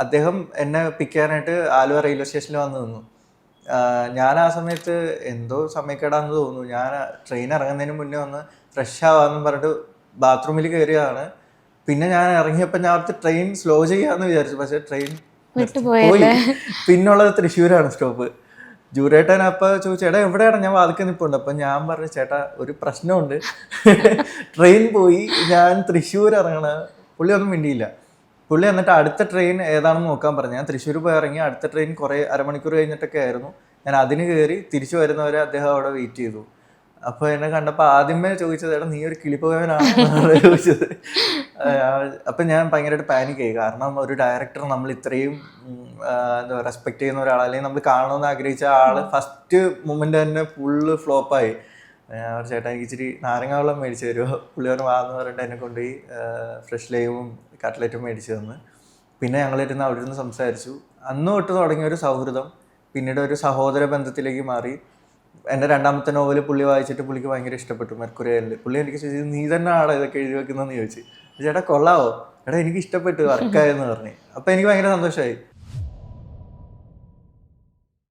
അദ്ദേഹം എന്നെ പിക്ക് ചെയ്യാനായിട്ട് ആലുവ റെയിൽവേ സ്റ്റേഷനിൽ വന്ന് നിന്നു. ഞാൻ ആ സമയത്ത് എന്തോ സമയക്കേടാന്ന് തോന്നുന്നു, ഞാൻ ട്രെയിൻ ഇറങ്ങുന്നതിന് മുന്നേ ഒന്ന് ഫ്രഷ് ആവാമെന്നും പറഞ്ഞിട്ട് ബാത്റൂമിൽ കയറിയതാണ്. പിന്നെ ഞാൻ ഇറങ്ങിയപ്പോൾ ഞാൻ അവിടുത്തെ ട്രെയിൻ സ്ലോ ചെയ്യാമെന്ന് വിചാരിച്ചു, പക്ഷേ ട്രെയിൻ പോയി. പിന്നുള്ളത് തൃശ്ശൂരാണ് സ്റ്റോപ്പ്. ജൂരേട്ടൻ അപ്പോൾ ചോദിച്ചു, ചേട്ടാ എവിടെയാണ്? ഞാൻ വാതിൽക്ക് നിൽപ്പുണ്ട്. അപ്പം ഞാൻ പറഞ്ഞു, ചേട്ടാ ഒരു പ്രശ്നമുണ്ട്, ട്രെയിൻ പോയി, ഞാൻ തൃശ്ശൂർ ഇറങ്ങണ. പുള്ളി ഒന്നും മിണ്ടിയില്ല. പുള്ളി എന്നിട്ട് അടുത്ത ട്രെയിൻ ഏതാണെന്ന് നോക്കാൻ പറഞ്ഞു. ഞാൻ തൃശ്ശൂർ പോയി ഇറങ്ങി. അടുത്ത ട്രെയിൻ കുറേ അരമണിക്കൂർ കഴിഞ്ഞിട്ടൊക്കെ ആയിരുന്നു. ഞാൻ അതിന് കയറി തിരിച്ചു അദ്ദേഹം അവിടെ വെയിറ്റ് ചെയ്തു. അപ്പോൾ എന്നെ കണ്ടപ്പോൾ ആദ്യമേ ചോദിച്ചത്, നീ ഒരു കിളിപ്പോയവനാണെന്നാണ് ചോദിച്ചത്. അപ്പം ഞാൻ ഭയങ്കരമായിട്ട് പാനിക്കായി. കാരണം ഒരു ഡയറക്ടർ നമ്മൾ ഇത്രയും എന്താ പറയുക റെസ്പെക്ട് ചെയ്യുന്ന ഒരാൾ, അല്ലെങ്കിൽ നമ്മൾ കാണണമെന്ന് ആഗ്രഹിച്ച ആൾ ഫസ്റ്റ് മൊമെൻ്റ് തന്നെ ഫുള്ള് ഫ്ലോപ്പായി. ഞാൻ ചേട്ടാ എനിക്ക് ഇച്ചിരി നാരങ്ങ വെള്ളം മേടിച്ച് തരുമോ? പുള്ളി പറഞ്ഞു വാന്ന് പറഞ്ഞിട്ട് എന്നെ കൊണ്ടുപോയി ഫ്രഷ് ലൈവും കട്ട്ലറ്റും മേടിച്ച് തന്ന്. പിന്നെ ഞങ്ങളിരുന്ന് അവിടെ ഇരുന്ന് സംസാരിച്ചു. അന്ന് തൊട്ട് തുടങ്ങിയ ഒരു സൗഹൃദം പിന്നീട് ഒരു സഹോദര ബന്ധത്തിലേക്ക് മാറി. എൻ്റെ രണ്ടാമത്തെ നോവൽ പുള്ളി വായിച്ചിട്ട് പുള്ളിക്ക് ഭയങ്കര ഇഷ്ടപ്പെട്ടു, മെർക്കുറിയലിൽ. പുള്ളി എനിക്ക് ചോദിച്ചു, നീ തന്നെ ആടെ ഇതൊക്കെ എഴുതി വെക്കുന്നതെന്ന് ചോദിച്ചു. ചേട്ടാ കൊള്ളാവോ? എടാ എനിക്ക് ഇഷ്ടപ്പെട്ടു, വർക്കായെന്ന് പറഞ്ഞു. അപ്പോൾ എനിക്ക് ഭയങ്കര സന്തോഷമായി.